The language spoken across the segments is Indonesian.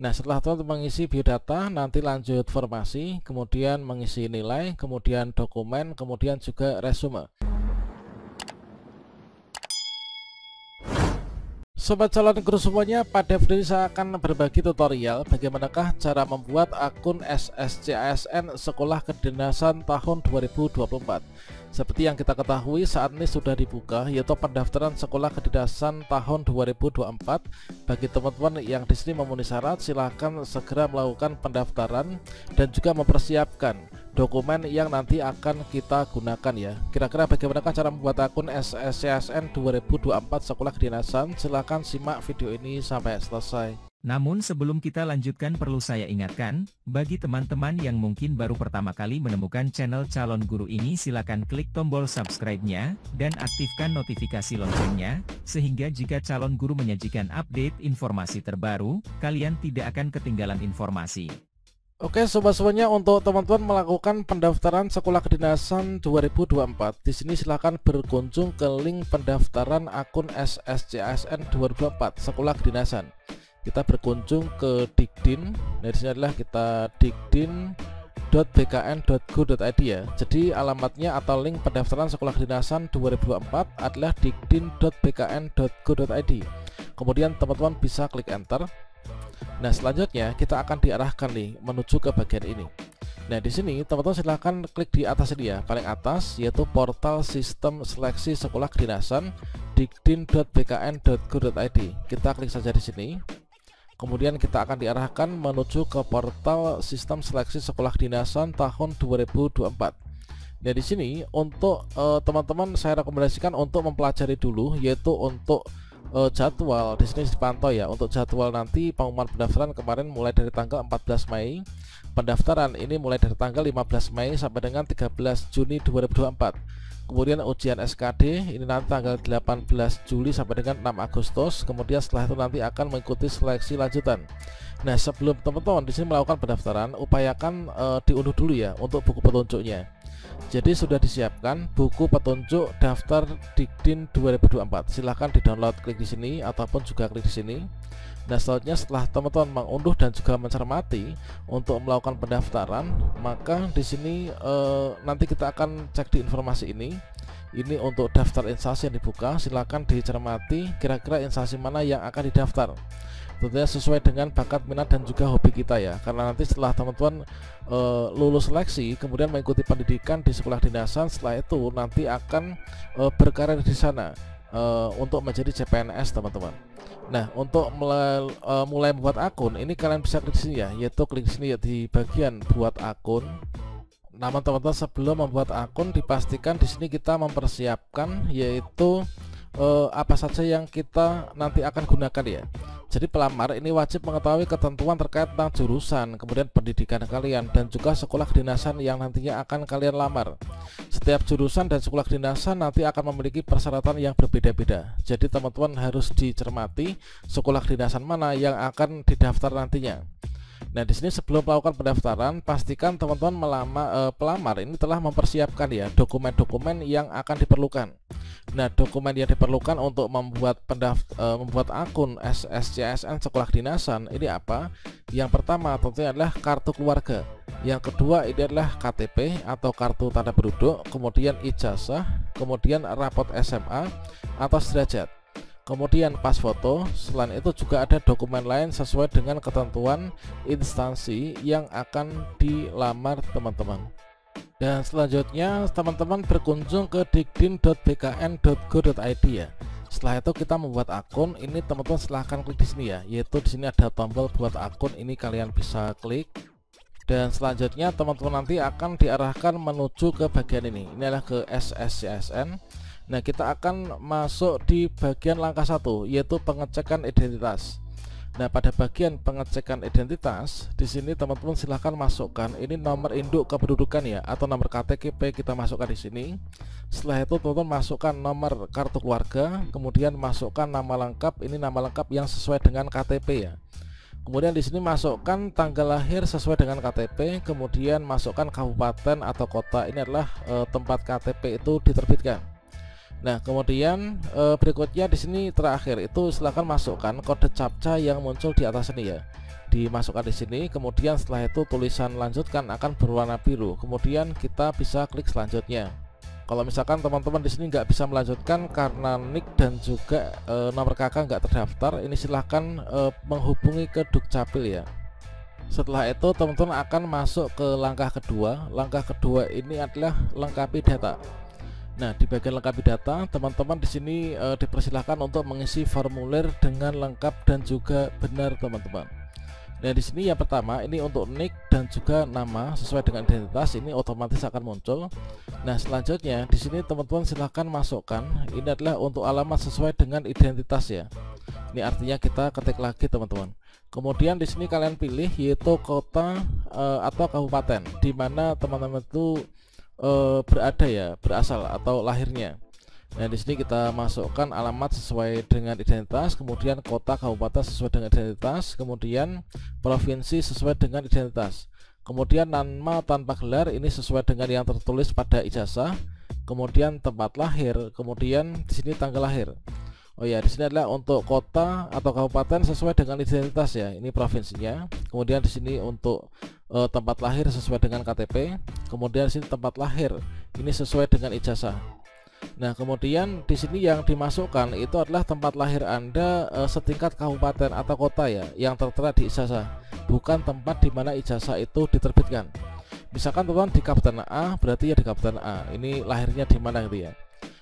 Nah, setelah teman-teman mengisi biodata, nanti lanjut formasi, kemudian mengisi nilai, kemudian dokumen, kemudian juga resume. Sobat calon guru semuanya, pada video ini saya akan berbagi tutorial bagaimanakah cara membuat akun SSCASN Sekolah Kedinasan tahun 2024. Seperti yang kita ketahui, saat ini sudah dibuka yaitu pendaftaran Sekolah Kedinasan tahun 2024. Bagi teman-teman yang di sini memenuhi syarat, silahkan segera melakukan pendaftaran dan juga mempersiapkan dokumen yang nanti akan kita gunakan ya. Kira-kira bagaimanakah cara membuat akun SSCASN 2024 Sekolah Kedinasan? Silahkan simak video ini sampai selesai. Namun sebelum kita lanjutkan, perlu saya ingatkan, bagi teman-teman yang mungkin baru pertama kali menemukan channel Calon Guru ini, silakan klik tombol subscribe-nya dan aktifkan notifikasi loncengnya, sehingga jika Calon Guru menyajikan update informasi terbaru, kalian tidak akan ketinggalan informasi. Oke sobat semuanya, untuk teman-teman melakukan pendaftaran Sekolah Kedinasan 2024, di sini silahkan berkunjung ke link pendaftaran akun SSCASN 2024 Sekolah Kedinasan. Kita berkunjung ke Dikdin. Nah, di sini adalah kita dikdin.bkn.go.id ya. Jadi alamatnya atau link pendaftaran Sekolah Kedinasan 2024 adalah dikdin.bkn.go.id. Kemudian teman-teman bisa klik enter. Nah, selanjutnya kita akan diarahkan nih menuju ke bagian ini. Nah, di sini teman-teman silahkan klik di atas ini ya, paling atas, yaitu portal sistem seleksi sekolah kedinasan dikdin.bkn.go.id. Kita klik saja di sini. Kemudian kita akan diarahkan menuju ke portal sistem seleksi sekolah kedinasan tahun 2024. Nah, di sini untuk teman-teman saya rekomendasikan untuk mempelajari dulu, yaitu untuk jadwal di sini dipantau ya. Untuk jadwal nanti pengumuman pendaftaran kemarin mulai dari tanggal 14 Mei. Pendaftaran ini mulai dari tanggal 15 Mei sampai dengan 13 Juni 2024. Kemudian ujian SKD ini nanti tanggal 18 Juli sampai dengan 6 Agustus. Kemudian setelah itu nanti akan mengikuti seleksi lanjutan. Nah, sebelum teman-teman di sini melakukan pendaftaran, upayakan diunduh dulu ya untuk buku petunjuknya. Jadi sudah disiapkan buku petunjuk daftar Dikdin 2024. Silahkan di-download, klik di sini ataupun juga klik di sini. Nah, selanjutnya setelah teman-teman mengunduh dan juga mencermati untuk melakukan pendaftaran, maka di sini nanti kita akan cek di informasi ini. Ini untuk daftar instansi yang dibuka. Silahkan dicermati kira-kira instansi mana yang akan didaftar. Tentunya sesuai dengan bakat, minat dan juga hobi kita ya. Karena nanti setelah teman-teman lulus seleksi, kemudian mengikuti pendidikan di sekolah kedinasan, setelah itu nanti akan berkarir di sana untuk menjadi CPNS teman-teman. Nah, untuk mulai membuat akun ini kalian bisa klik di sini ya, yaitu klik di sini ya di bagian buat akun. Namun teman-teman sebelum membuat akun dipastikan di sini kita mempersiapkan yaitu apa saja yang kita nanti akan gunakan ya. Jadi pelamar ini wajib mengetahui ketentuan terkait tentang jurusan, kemudian pendidikan kalian dan juga sekolah kedinasan yang nantinya akan kalian lamar. Setiap jurusan dan sekolah kedinasan nanti akan memiliki persyaratan yang berbeda-beda. Jadi teman-teman harus dicermati sekolah kedinasan mana yang akan didaftar nantinya. Nah, di sini sebelum melakukan pendaftaran, pastikan teman-teman pelamar ini telah mempersiapkan ya dokumen-dokumen yang akan diperlukan. Nah, dokumen yang diperlukan untuk membuat akun SSCASN Sekolah Kedinasan ini apa? Yang pertama tentunya adalah kartu keluarga. Yang kedua ini adalah KTP atau kartu tanda penduduk, kemudian ijazah, kemudian rapot SMA atau sederajat. Kemudian pas foto. Selain itu juga ada dokumen lain sesuai dengan ketentuan instansi yang akan dilamar teman-teman. Dan selanjutnya teman-teman berkunjung ke dikdin.bkn.go.id ya. Setelah itu kita membuat akun. Ini teman-teman silahkan klik di sini ya, yaitu di sini ada tombol buat akun. Ini kalian bisa klik. Dan selanjutnya teman-teman nanti akan diarahkan menuju ke bagian ini. Ini adalah ke SSCASN. Nah, kita akan masuk di bagian langkah 1 yaitu pengecekan identitas. Nah, pada bagian pengecekan identitas di sini teman-teman silahkan masukkan ini nomor induk kependudukan ya, atau nomor KTP kita masukkan di sini. Setelah itu teman-teman masukkan nomor kartu keluarga, kemudian masukkan nama lengkap, ini nama lengkap yang sesuai dengan KTP ya. Kemudian di sini masukkan tanggal lahir sesuai dengan KTP, kemudian masukkan kabupaten atau kota, ini adalah tempat KTP itu diterbitkan. Nah, kemudian berikutnya di sini terakhir itu silahkan masukkan kode captcha yang muncul di atas ini ya. dimasukkan di sini. Kemudian setelah itu tulisan lanjutkan akan berwarna biru. Kemudian kita bisa klik selanjutnya. Kalau misalkan teman-teman di sini nggak bisa melanjutkan karena nick dan juga nomor kakak nggak terdaftar, ini silahkan menghubungi ke Dukcapil ya. Setelah itu teman-teman akan masuk ke langkah kedua. Langkah kedua ini adalah lengkapi data. Nah, di bagian lengkapi data, teman-teman di sini dipersilahkan untuk mengisi formulir dengan lengkap dan juga benar, teman-teman. Nah, di sini yang pertama ini untuk nick dan juga nama sesuai dengan identitas, ini otomatis akan muncul. Nah, selanjutnya di sini teman-teman silahkan masukkan, ini adalah untuk alamat sesuai dengan identitas ya. Ini artinya kita ketik lagi, teman-teman. Kemudian di sini kalian pilih yaitu kota atau kabupaten di mana teman-teman itu berada ya, berasal atau lahirnya. Nah, di sini kita masukkan alamat sesuai dengan identitas, kemudian kota kabupaten sesuai dengan identitas, kemudian provinsi sesuai dengan identitas. Kemudian nama tanpa gelar ini sesuai dengan yang tertulis pada ijazah, kemudian tempat lahir, kemudian di sini tanggal lahir. Oh ya, di sini adalah untuk kota atau kabupaten sesuai dengan identitas ya. Ini provinsinya. Kemudian di sini untuk tempat lahir sesuai dengan KTP. Kemudian di sini tempat lahir ini sesuai dengan ijazah. Nah, kemudian di sini yang dimasukkan itu adalah tempat lahir Anda setingkat kabupaten atau kota ya, yang tertera di ijazah, bukan tempat di mana ijazah itu diterbitkan. Misalkan teman-teman di Kabupaten A, berarti ya di Kabupaten A. Ini lahirnya di mana gitu ya.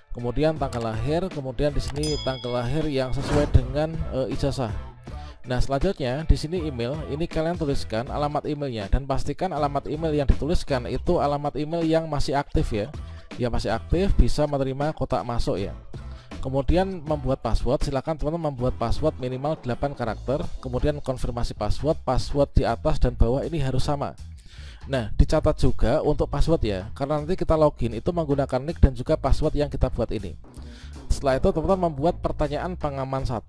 Kemudian tanggal lahir, kemudian di sini tanggal lahir yang sesuai dengan ijazah. Nah, selanjutnya di sini email, ini kalian tuliskan alamat emailnya dan pastikan alamat email yang dituliskan itu alamat email yang masih aktif ya. Yang masih aktif bisa menerima kotak masuk ya. Kemudian membuat password, silakan teman-teman membuat password minimal 8 karakter. Kemudian konfirmasi password, password di atas dan bawah ini harus sama. Nah, dicatat juga untuk password ya, karena nanti kita login itu menggunakan nick dan juga password yang kita buat ini. Setelah itu teman-teman membuat pertanyaan pengaman 1,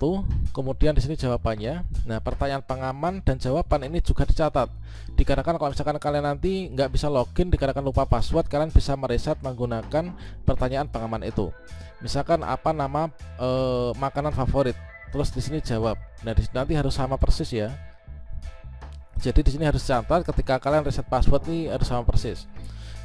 kemudian di sini jawabannya. Nah, pertanyaan pengaman dan jawaban ini juga dicatat. Dikarenakan kalau misalkan kalian nanti nggak bisa login dikarenakan lupa password, kalian bisa mereset menggunakan pertanyaan pengaman itu. Misalkan apa nama makanan favorit, terus di sini jawab. Nah, di sini nanti harus sama persis ya. Jadi di sini harus dicatat ketika kalian reset password nih harus sama persis.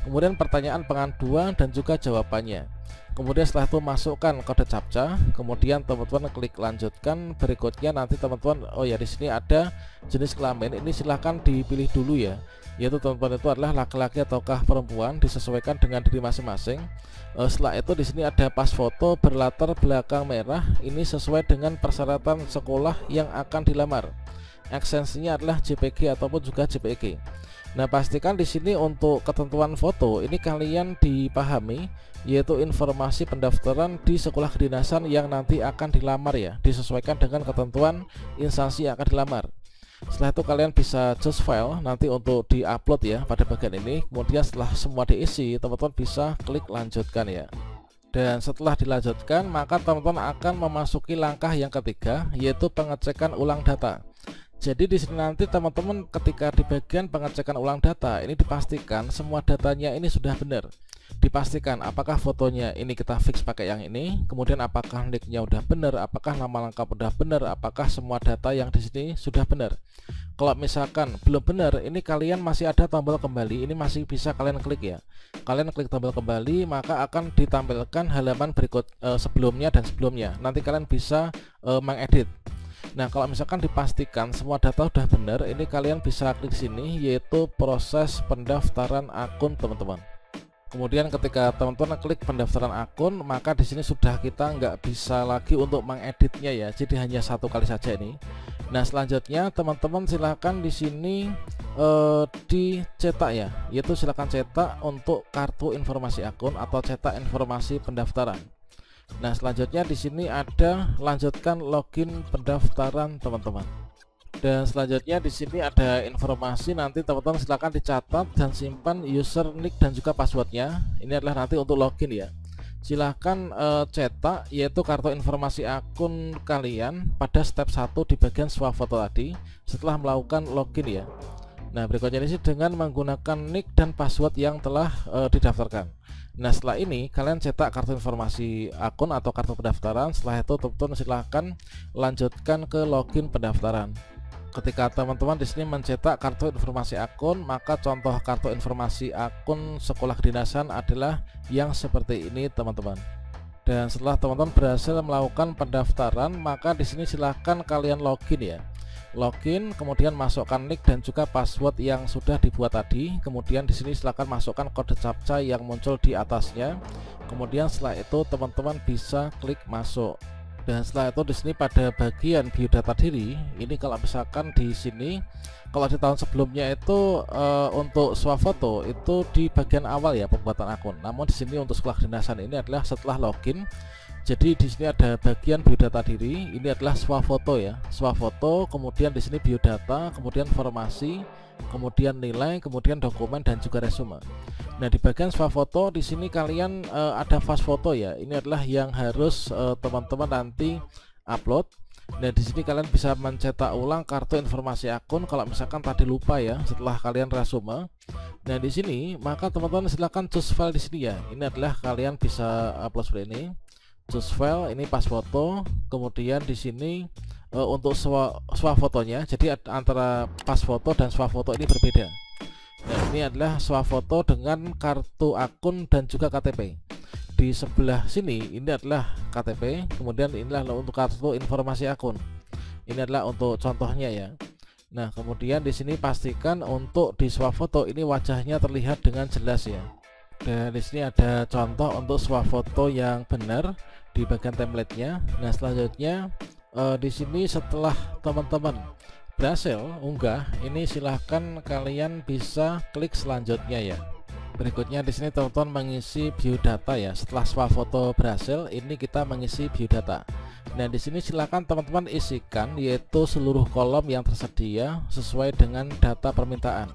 Kemudian pertanyaan pengaduan dan juga jawabannya. Kemudian setelah itu masukkan kode captcha, kemudian teman-teman klik lanjutkan. Berikutnya nanti teman-teman, oh ya di sini ada jenis kelamin, ini silahkan dipilih dulu ya. Yaitu teman-teman itu adalah laki-laki ataukah perempuan, disesuaikan dengan diri masing-masing. Setelah itu di sini ada pas foto berlatar belakang merah, ini sesuai dengan persyaratan sekolah yang akan dilamar. Ekstensinya adalah JPG ataupun juga JPEG. Nah, pastikan di sini untuk ketentuan foto ini kalian dipahami, yaitu informasi pendaftaran di sekolah kedinasan yang nanti akan dilamar ya, disesuaikan dengan ketentuan instansi yang akan dilamar. Setelah itu kalian bisa choose file nanti untuk diupload ya pada bagian ini. Kemudian setelah semua diisi, teman-teman bisa klik lanjutkan ya. Dan setelah dilanjutkan, maka teman-teman akan memasuki langkah yang ketiga, yaitu pengecekan ulang data. Jadi di sini nanti teman-teman ketika di bagian pengecekan ulang data ini dipastikan semua datanya ini sudah benar. Dipastikan apakah fotonya ini kita fix pakai yang ini, kemudian apakah nicknya udah benar, apakah nama lengkap udah benar, apakah semua data yang di sini sudah benar. Kalau misalkan belum benar, ini kalian masih ada tombol kembali, ini masih bisa kalian klik ya. Kalian klik tombol kembali, maka akan ditampilkan halaman berikut sebelumnya dan sebelumnya. Nanti kalian bisa mengedit. Nah, kalau misalkan dipastikan semua data sudah benar, ini kalian bisa klik sini yaitu proses pendaftaran akun teman-teman. Kemudian ketika teman-teman klik pendaftaran akun, maka di sini sudah kita nggak bisa lagi untuk mengeditnya ya. Jadi hanya satu kali saja ini. Nah, selanjutnya teman-teman silahkan di sini dicetak ya, yaitu silahkan cetak untuk kartu informasi akun atau cetak informasi pendaftaran. Nah, selanjutnya di sini ada lanjutkan login pendaftaran teman-teman. Dan selanjutnya di sini ada informasi nanti teman-teman silahkan dicatat dan simpan user nick dan juga passwordnya. Ini adalah nanti untuk login ya. Silahkan cetak yaitu kartu informasi akun kalian pada step 1 di bagian swafoto tadi setelah melakukan login ya. Nah, berikutnya ini dengan menggunakan nick dan password yang telah didaftarkan. Nah, setelah ini kalian cetak kartu informasi akun atau kartu pendaftaran. Setelah itu teman-teman silahkan lanjutkan ke login pendaftaran. ketika teman-teman di sini mencetak kartu informasi akun, maka contoh kartu informasi akun sekolah kedinasan adalah yang seperti ini teman-teman. Dan setelah teman-teman berhasil melakukan pendaftaran, maka di sini silahkan kalian login ya. Login, kemudian masukkan nick dan juga password yang sudah dibuat tadi. Kemudian di sini silahkan masukkan kode captcha yang muncul di atasnya. Kemudian setelah itu teman-teman bisa klik masuk. Dan setelah itu di sini pada bagian biodata diri, ini kalau misalkan di sini, kalau di tahun sebelumnya itu untuk swafoto itu di bagian awal ya pembuatan akun. Namun di sini untuk sekolah kedinasan ini adalah setelah login. Jadi di sini ada bagian biodata diri, ini adalah swafoto ya, swafoto, kemudian di sini biodata, kemudian formasi, kemudian nilai, kemudian dokumen dan juga resume. Nah di bagian swafoto di sini kalian ada fast foto ya, ini adalah yang harus teman-teman nanti upload. Nah di sini kalian bisa mencetak ulang kartu informasi akun kalau misalkan tadi lupa ya setelah kalian resume. Nah di sini maka teman-teman silahkan choose file di sini ya, ini adalah kalian bisa upload seperti ini. Choose file, ini pas foto, kemudian di sini untuk swafotonya, jadi antara pas foto dan swafoto ini berbeda. Nah ini adalah swafoto dengan kartu akun dan juga KTP. Di sebelah sini ini adalah KTP, kemudian inilah untuk kartu informasi akun. Ini adalah untuk contohnya ya. Nah kemudian di sini pastikan untuk di swafoto ini wajahnya terlihat dengan jelas ya. Dan di sini ada contoh untuk swafoto yang benar di bagian template-nya. Nah selanjutnya di sini setelah teman-teman berhasil unggah, ini silahkan kalian bisa klik selanjutnya ya. Berikutnya di sini teman-teman mengisi biodata ya. Setelah swafoto berhasil, ini kita mengisi biodata. Nah di sini silahkan teman-teman isikan yaitu seluruh kolom yang tersedia sesuai dengan data permintaan.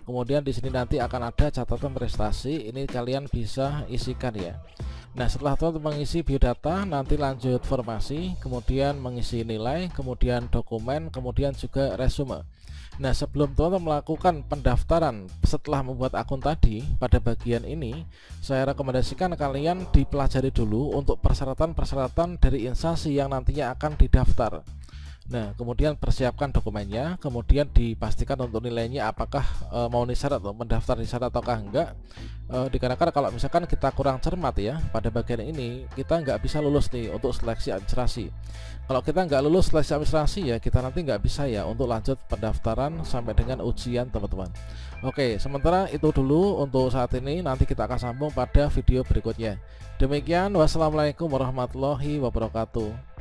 Kemudian di sini nanti akan ada catatan prestasi, ini kalian bisa isikan ya. Nah setelah teman-teman mengisi biodata, nanti lanjut formasi, kemudian mengisi nilai, kemudian dokumen, kemudian juga resume. Nah sebelum teman-teman melakukan pendaftaran setelah membuat akun tadi, pada bagian ini saya rekomendasikan kalian dipelajari dulu untuk persyaratan-persyaratan dari instansi yang nantinya akan didaftar. Nah kemudian persiapkan dokumennya, kemudian dipastikan untuk nilainya apakah mau syarat atau mendaftar di sana ataukah enggak. Dikarenakan kalau misalkan kita kurang cermat ya pada bagian ini, kita nggak bisa lulus nih untuk seleksi administrasi. Kalau kita nggak lulus seleksi administrasi ya kita nanti nggak bisa ya untuk lanjut pendaftaran sampai dengan ujian teman-teman. Oke, sementara itu dulu untuk saat ini, nanti kita akan sambung pada video berikutnya. Demikian, wassalamualaikum warahmatullahi wabarakatuh.